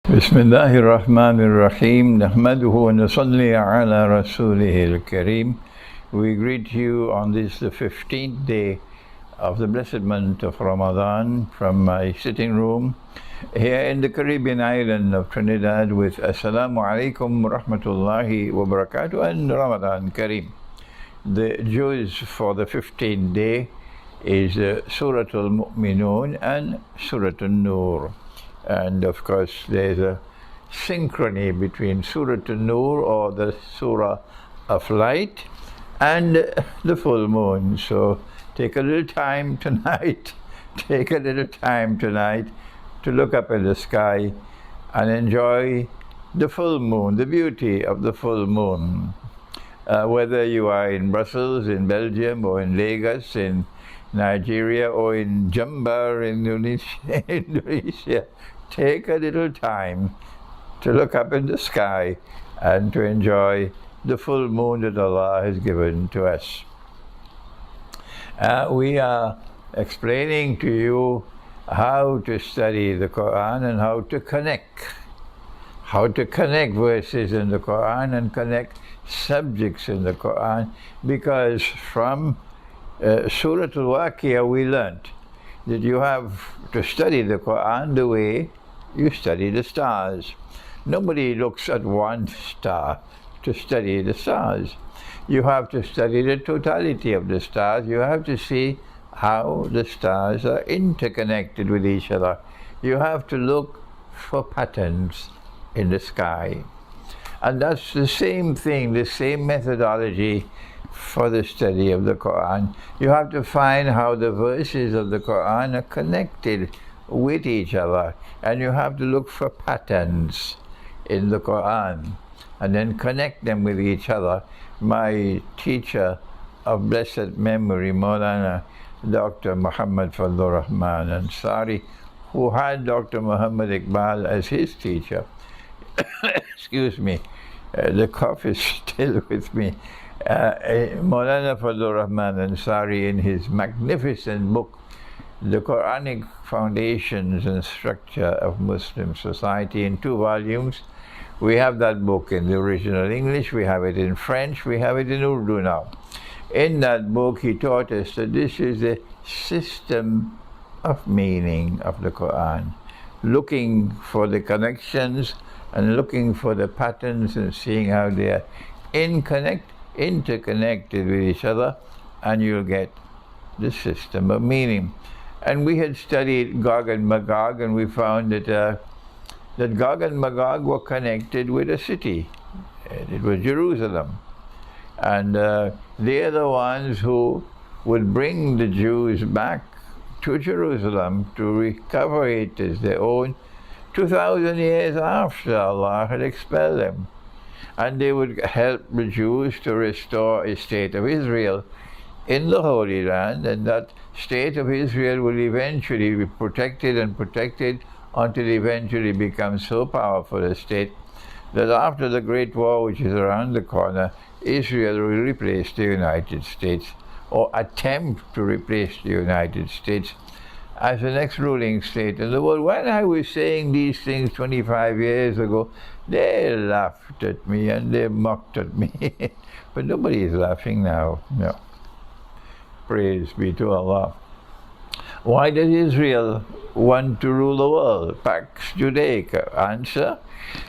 بسم الله الرحمن الرحيم نحمده ونصلي على رسوله الكريم. We greet you on this the 15th day of the blessed month of Ramadan from my sitting room here in the Caribbean island of Trinidad with Assalamu alaikum wa rahmatullahi wa barakatuh and Ramadan Kareem. The Jews for the 15th day is Surah Al-Mu'minun and Surah Al-Nur. And of course, there's a synchrony between Surah An-Nur, or the Surah of Light, and the full moon. So take a little time tonight, to look up at the sky and enjoy the full moon, the beauty of the full moon. Whether you are in Brussels, in Belgium, or in Lagos, in Nigeria, or in Jember, in Indonesia, take a little time to look up in the sky and to enjoy the full moon that Allah has given to us. We are explaining to you how to study the Quran and how to connect verses in the Quran and connect subjects in the Quran, because from Surah Al-Waqi'ah we learnt that you have to study the Quran the way you study the stars. Nobody looks at one star to study the stars. You have to study the totality of the stars. You have to see how the stars are interconnected with each other. You have to look for patterns in the sky. And that's the same thing, the same methodology for the study of the Quran. You have to find how the verses of the Quran are connected with each other, and you have to look for patterns in the Quran and then connect them with each other. My teacher of blessed memory, Maulana Dr. Muhammad Fadlur Rahman Ansari, who had Dr. Muhammad Iqbal as his teacher, excuse me, the cough is still with me. Maulana Fadlur Rahman Ansari, in his magnificent book, The Quranic Foundations and Structure of Muslim Society, in 2 volumes. We have that book in the original English, we have it in French, we have it in Urdu now. In that book he taught us that this is the system of meaning of the Quran, looking for the connections and looking for the patterns and seeing how they are interconnected with each other, and you'll get the system of meaning. And we had studied Gog and Magog, and we found that Gog and Magog were connected with a city. It was Jerusalem. And they're the ones who would bring the Jews back to Jerusalem to recover it as their own 2,000 years after Allah had expelled them. And they would help the Jews to restore a state of Israel in the Holy Land, and that state of Israel will eventually be protected until it eventually becomes so powerful a state that after the Great War, which is around the corner, Israel will replace the United States, or attempt to replace the United States as the next ruling state in the world. When I was saying these things 25 years ago, they laughed at me and they mocked at me. But nobody is laughing now. No. Praise be to Allah. Why does Israel want to rule the world? Pax Judaica. Answer: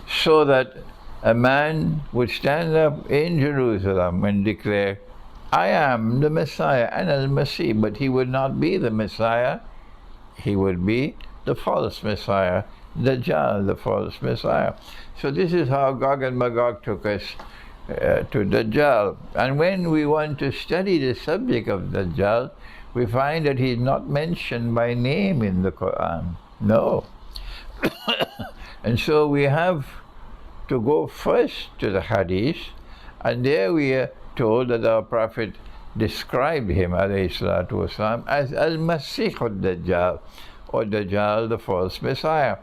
so that a man would stand up in Jerusalem and declare, I am the Messiah, and al-Masih, but he would not be the Messiah. He would be the false Messiah, Dajjal, the false Messiah. So this is how Gog and Magog took us to Dajjal. And when we want to study the subject of Dajjal, we find that he's not mentioned by name in the Quran. No. And so we have to go first to the Hadith, and there we are told that our Prophet described him, alayhi salatu wasalam, as al-Masih al-Dajjal, or Dajjal, the false Messiah.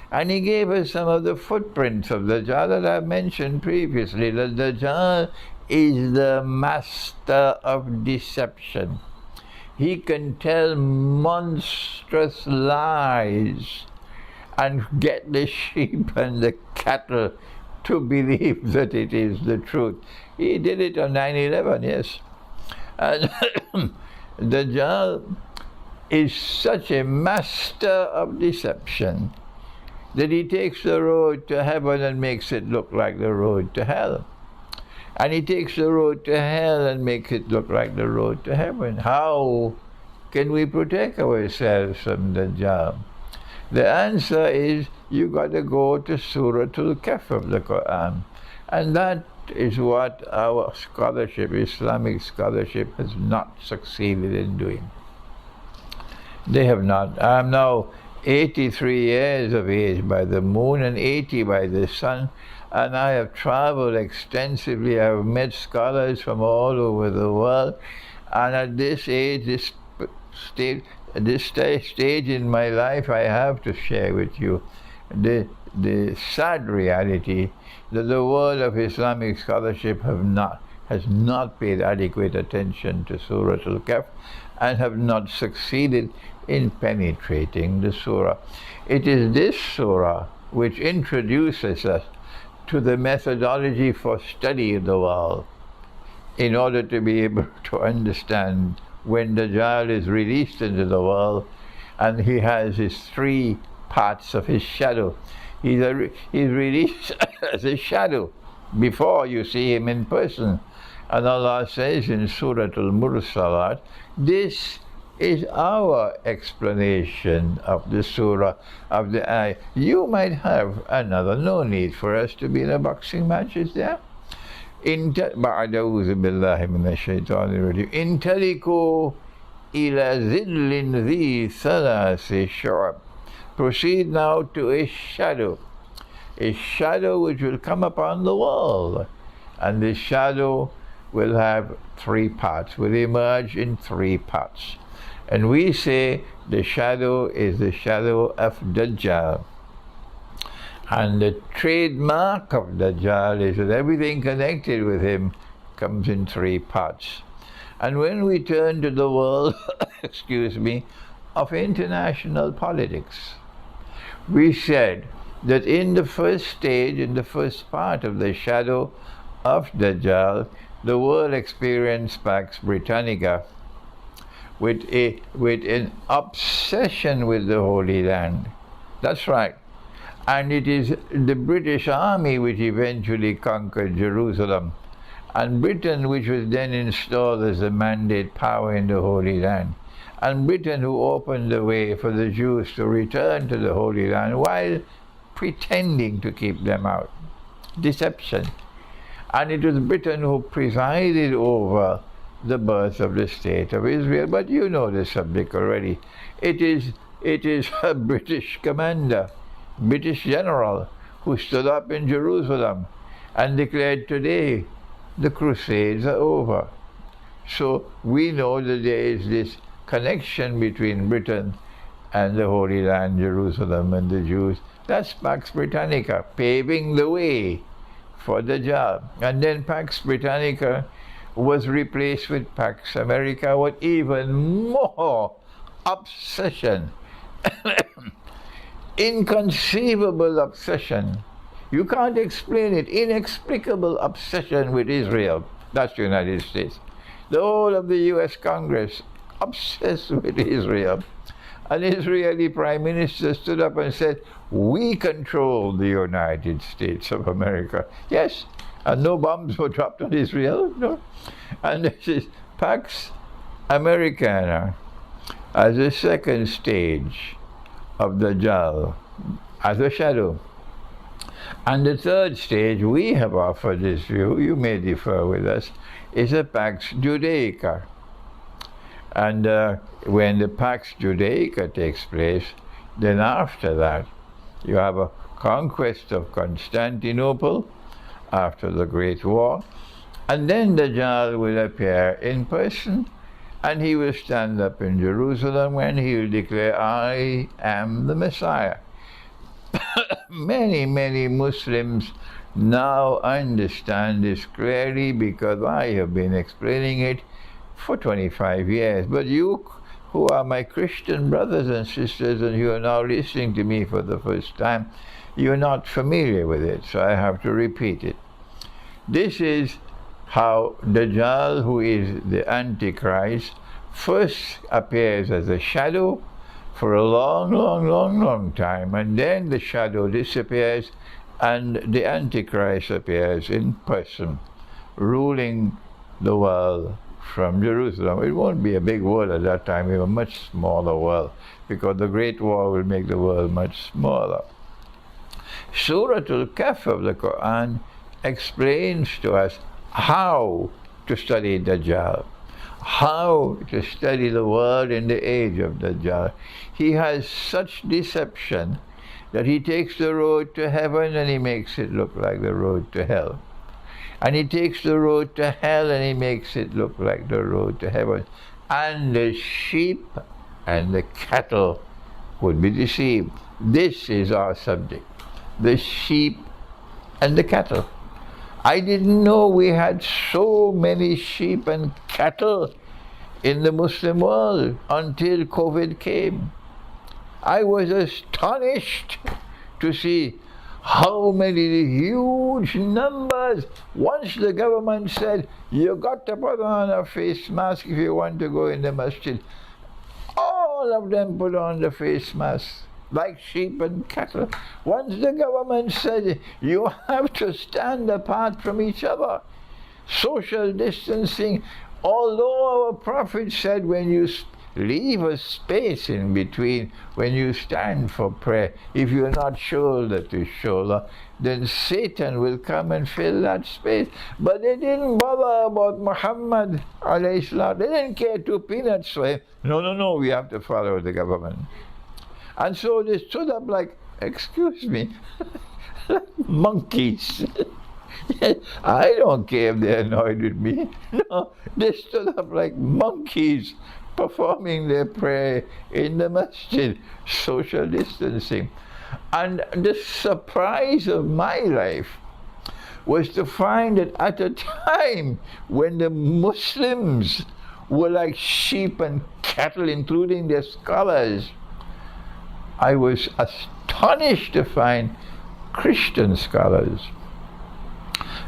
And he gave us some of the footprints of Dajjal that I mentioned previously. The Dajjal is the master of deception. He can tell monstrous lies and get the sheep and the cattle to believe that it is the truth. He did it on 9/11, yes. And Dajjal is such a master of deception that he takes the road to heaven and makes it look like the road to hell. And he takes the road to hell and makes it look like the road to heaven. How can we protect ourselves from Dajjal? The answer is you got to go to Surah Al-Kahf of the Quran. And that is what our scholarship, Islamic scholarship, has not succeeded in doing. They have not. I am now 83 years of age by the moon and 80 by the sun, and I have traveled extensively. I have met scholars from all over the world, and at this age, this stage in my life, I have to share with you the sad reality that the world of Islamic scholarship has not paid adequate attention to Surah Al-Kahf and have not succeeded in penetrating the surah. It is this surah which introduces us to the methodology for study of the world in order to be able to understand when Dajjal is released into the world and he has his three parts of his shadow. He's released as a shadow before you see him in person. And Allah says in Surah Al-Mursalat, this is our explanation of the surah, of the ayah. You might have another. No need for us to be in a boxing match, is there? أعوذ بالله من الشيطان الرجيم انطلقوا إلى ظل ذي ثلاث شعب. Proceed now to a shadow which will come upon the world, and this shadow will have three parts, will emerge in three parts. And we say the shadow is the shadow of Dajjal. And the trademark of Dajjal is that everything connected with him comes in three parts. And when we turn to the world, excuse me, of international politics, we said that in the first stage, in the first part of the shadow of Dajjal, the world experienced Pax Britannica with an obsession with the Holy Land. That's right. And it is the British Army which eventually conquered Jerusalem, and Britain which was then installed as the mandate power in the Holy Land, and Britain who opened the way for the Jews to return to the Holy Land while pretending to keep them out. Deception. And it was Britain who presided over the birth of the State of Israel. But you know the subject already. It is a British commander, British general, who stood up in Jerusalem and declared, today the Crusades are over. So we know that there is this connection between Britain and the Holy Land, Jerusalem, and the Jews. That's Pax Britannica, paving the way for Dajjal. And then Pax Britannica was replaced with Pax America with even more obsession. Inconceivable obsession. You can't explain it. Inexplicable obsession with Israel. That's the United States. The whole of the US Congress obsessed with Israel. An Israeli prime minister stood up and said, we control the United States of America. Yes, and no bombs were dropped on Israel. No. And this is Pax Americana as a second stage of Dajjal, as a shadow. And the third stage, we have offered this view, you may differ with us, is a Pax Judaica. And when the Pax Judaica takes place, then after that, you have a conquest of Constantinople after the Great War, and then Dajjal will appear in person, and he will stand up in Jerusalem and he will declare, I am the Messiah. Many Muslims now understand this clearly because I have been explaining it for 25 years. But you who are my Christian brothers and sisters and who are now listening to me for the first time, you're not familiar with it, so I have to repeat it. This is how Dajjal, who is the Antichrist, first appears as a shadow for a long time, and then the shadow disappears and the Antichrist appears in person, ruling the world from Jerusalem. It won't be a big world at that time, it will be a much smaller world, because the Great War will make the world much smaller. Surah Al-Kahf of the Quran explains to us how to study Dajjal, how to study the world in the age of Dajjal. He has such deception that he takes the road to heaven and he makes it look like the road to hell. And he takes the road to hell and he makes it look like the road to heaven. And the sheep and the cattle would be deceived. This is our subject, the sheep and the cattle. I didn't know we had so many sheep and cattle in the Muslim world until COVID came. I was astonished to see how many huge numbers. Once the government said, you got to put on a face mask if you want to go in the masjid. All of them put on the face mask, like sheep and cattle. Once the government said, you have to stand apart from each other, social distancing, although our Prophet said when you leave a space in between when you stand for prayer, if you're not shoulder to shoulder, then Satan will come and fill that space. But they didn't bother about Muhammad alayhi salam. They didn't care 2 peanuts for him. No, we have to follow the government. And so they stood up like, excuse me, like monkeys. I don't care if they're annoyed with me. No, they stood up like monkeys, performing their prayer in the masjid, social distancing. And the surprise of my life was to find that at a time when the Muslims were like sheep and cattle, including their scholars, I was astonished to find Christian scholars.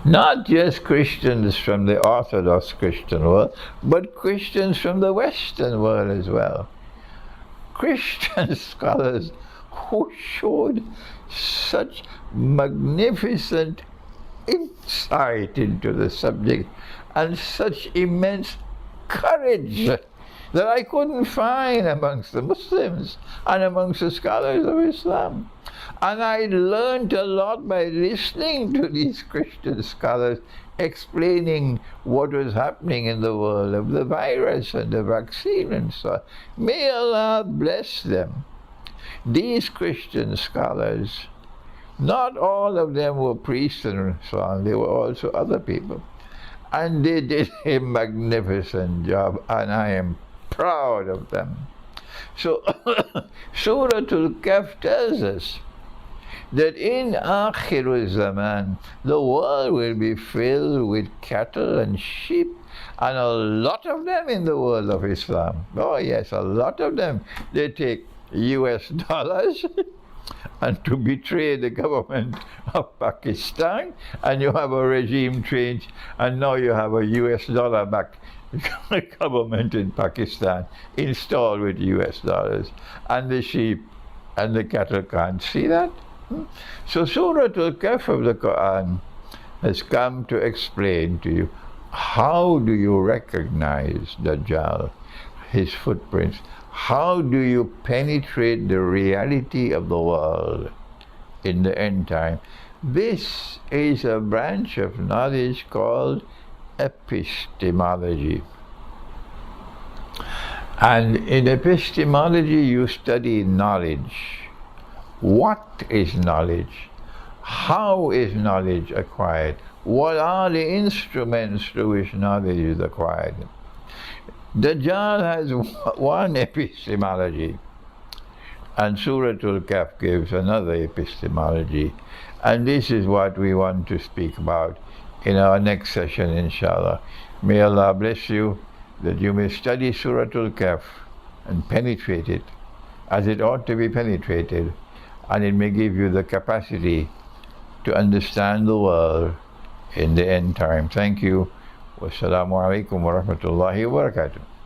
Not just Christians from the Orthodox Christian world, but Christians from the Western world as well. Christian scholars who showed such magnificent insight into the subject and such immense courage that I couldn't find amongst the Muslims and amongst the scholars of Islam. And I learned a lot by listening to these Christian scholars explaining what was happening in the world of the virus and the vaccine and so on. May Allah bless them. These Christian scholars, not all of them were priests and so on, they were also other people. And they did a magnificent job, and I am proud of them. So Surah Al-Kahf tells us that in Akhir Zaman, the world will be filled with cattle and sheep, and a lot of them in the world of Islam. Oh yes, a lot of them. They take US dollars and to betray the government of Pakistan, and you have a regime change, and now you have a US dollar backed government in Pakistan installed with US dollars, and the sheep and the cattle can't see that. So Surah Al-Kahf of the Quran has come to explain to you, how do you recognize Dajjal, his footprints? How do you penetrate the reality of the world in the end time? This is a branch of knowledge called epistemology. And in epistemology you study knowledge. What is knowledge? How is knowledge acquired? What are the instruments through which knowledge is acquired? Dajjal has one epistemology, and Surah Al-Kahf gives another epistemology. And this is what we want to speak about in our next session, inshallah. May Allah bless you, that you may study Surah Al-Kahf and penetrate it as it ought to be penetrated, and it may give you the capacity to understand the world in the end time. Thank you. Wassalamu alaikum wa rahmatullahi wa barakatuh.